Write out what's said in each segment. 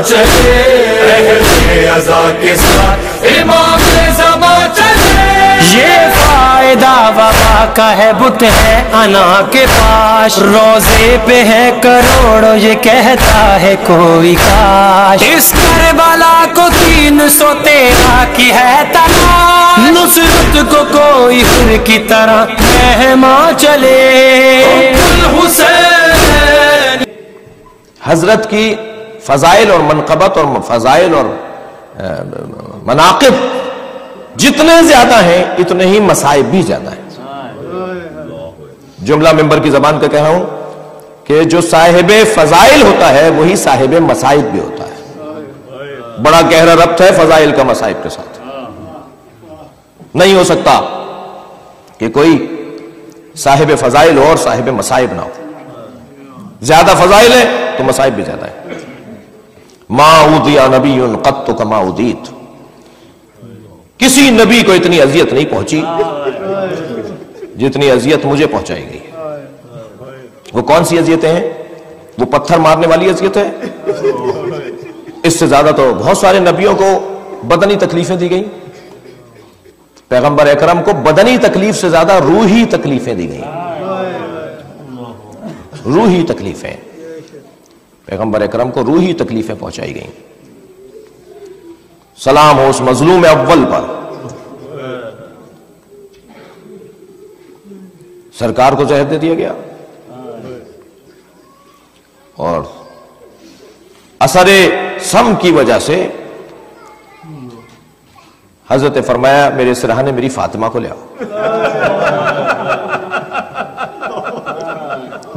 چلے، اہل ازا کے ساتھ امام زمان چلے۔ یہ فائدہ وبا کا ہے، بت ہے انا کے پاس، روزے پہ ہے کروڑوں یہ کہتا ہے کوئی کاش۔ اس کربلا کو 313 کی ہے تلاش، نصرت کو کوئی پھر کی طرح مہماں چلے۔ حسین حضرت کی فضائل اور منقبت اور فضائل اور مناقب جتنے زیادہ ہیں اتنے ہی مصائب بھی زیادہ ہیں۔ جملہ ممبر کی زبان کا کہہ رہا ہوں کہ جو صاحب فضائل ہوتا ہے وہی صاحب مصائب بھی ہوتا ہے۔ بڑا گہرا ربط ہے فضائل کا مصائب کے ساتھ۔ نہیں ہو سکتا کہ کوئی صاحب فضائل ہو اور صاحب مصائب نہ ہو۔ زیادہ فضائل ہے تو مصائب بھی زیادہ ہے۔ ما اوذی نبی قط کما اوذیت، کسی نبی کو اتنی اذیت نہیں پہنچی جتنی اذیت مجھے پہنچائی گئی۔ وہ کون سی اذیتیں ہیں؟ وہ پتھر مارنے والی اذیت ہے؟ اس سے زیادہ تو بہت سارے نبیوں کو بدنی تکلیفیں دی گئیں۔ پیغمبر اکرم کو بدنی تکلیف سے زیادہ روحی تکلیفیں دی گئیں۔ روحی تکلیفیں، پیغمبر اکرم کو روحی تکلیفیں پہنچائی گئیں۔ سلام ہو اس مظلوم اول پر، سرکار کو زہر دے دیا گیا اور اثر سم کی وجہ سے حضرت فرمایا میرے سرہانے میری فاطمہ کو لے آؤ۔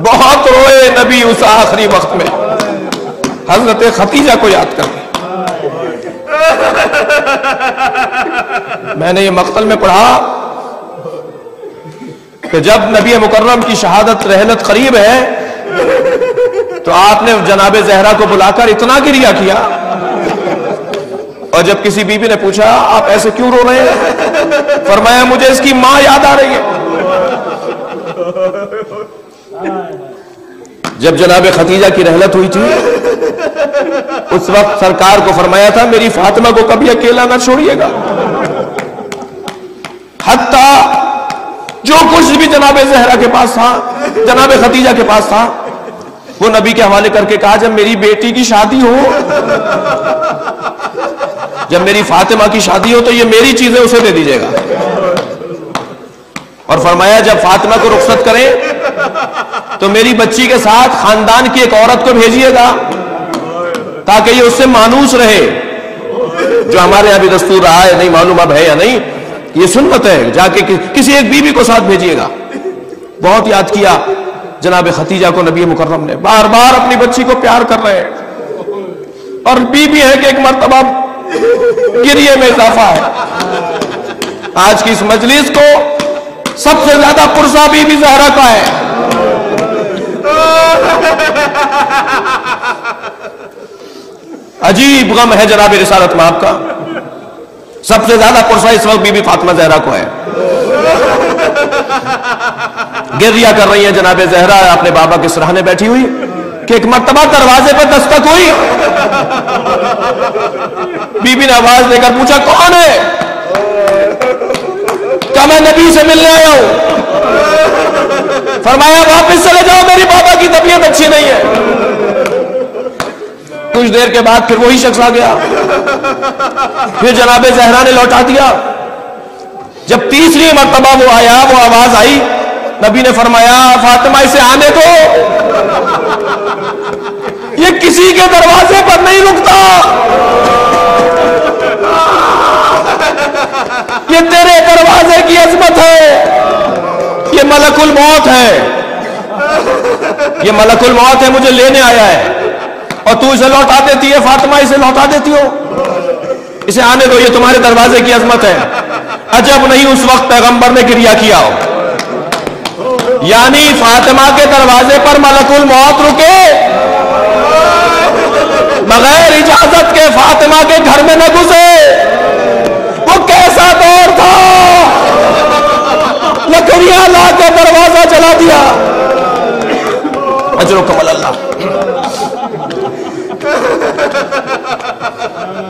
بہت روئے نبی اس آخری وقت میں، حضرت ختیجہ کو یاد کر کے۔ میں نے یہ مقتل میں پڑھا کہ جب نبی مکرم کی شہادت رحلت قریب ہے تو آپ نے جناب زہرا کو بلا کر اتنا گریہ کیا، اور جب کسی بی بی نے پوچھا آپ ایسے کیوں رو رہے ہیں، فرمایا مجھے اس کی ماں یاد آ رہی ہے۔ جب جناب ختیجہ کی رحلت ہوئی تھی اس وقت سرکار کو فرمایا تھا میری فاطمہ کو کبھی اکیلا نہ چھوڑیے گا۔ حتیٰ جو کچھ بھی جناب زہرا کے پاس تھا، جناب ختیجہ کے پاس تھا، وہ نبی کے حوالے کر کے کہا جب میری بیٹی کی شادی ہو، جب میری فاطمہ کی شادی ہو تو یہ میری چیزیں اسے دے دیجیے گا۔ اور فرمایا جب فاطمہ کو رخصت کریں تو میری بچی کے ساتھ خاندان کی ایک عورت کو بھیجیے گا تاکہ یہ اس سے مانوس رہے، جو ہمارے یہاں بھی دستور رہا ہے، نہیں معلوم اب ہے یا نہیں، یہ سنت ہے، جا کے کسی ایک بیوی کو ساتھ بھیجیے گا۔ بہت یاد کیا جناب ختیجہ کو نبی مکرم نے، بار بار اپنی بچی کو پیار کر رہے ہیں، اور بیوی ہے کہ ایک مرتبہ گریے میں اضافہ ہے۔ آج کی اس مجلس کو سب سے زیادہ پرسا بی بی زہرا کا ہے۔ عجیب غم ہے جناب رسالت میں آپ کا، سب سے زیادہ پرسا اس وقت بی بی فاطمہ زہرا کو ہے۔ گریہ کر رہی ہیں جناب زہرا اپنے بابا کے سرہانے بیٹھی ہوئی کہ ایک مرتبہ دروازے پر دستک ہوئی، بی بی نے آواز دے کر پوچھا کون ہے؟ کہا میں نبی سے ملنے آیا ہوں۔ فرمایا واپس چلے جاؤ میری بابا کی طبیعت اچھی نہیں ہے۔ کچھ دیر کے بعد پھر وہی شخص آ گیا، پھر جناب زہرا نے لوٹا دیا۔ جب تیسری مرتبہ وہ آیا، وہ آواز آئی، نبی نے فرمایا فاطمہ اسے آنے دو، یہ کسی کے دروازے پر نہیں رکتا، یہ تیرے دروازے کی عظمت ہے، یہ ملک الموت ہے، یہ ملک الموت ہے، مجھے لینے آیا ہے، اور تو اسے لوٹا دیتی ہے، فاطمہ اسے لوٹا دیتی ہو، اسے آنے دو، یہ تمہارے دروازے کی عظمت ہے۔ عجب نہیں اس وقت پیغمبر نے گریہ کیا ہو، یعنی فاطمہ کے دروازے پر ملک الموت رکے، بغیر اجازت کے فاطمہ کے گھر میں نہ گھسے۔ وہ کیسا دور تھا، لکڑیاں لا کے دروازہ چلا دیا۔ اجرکم اللہ۔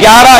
11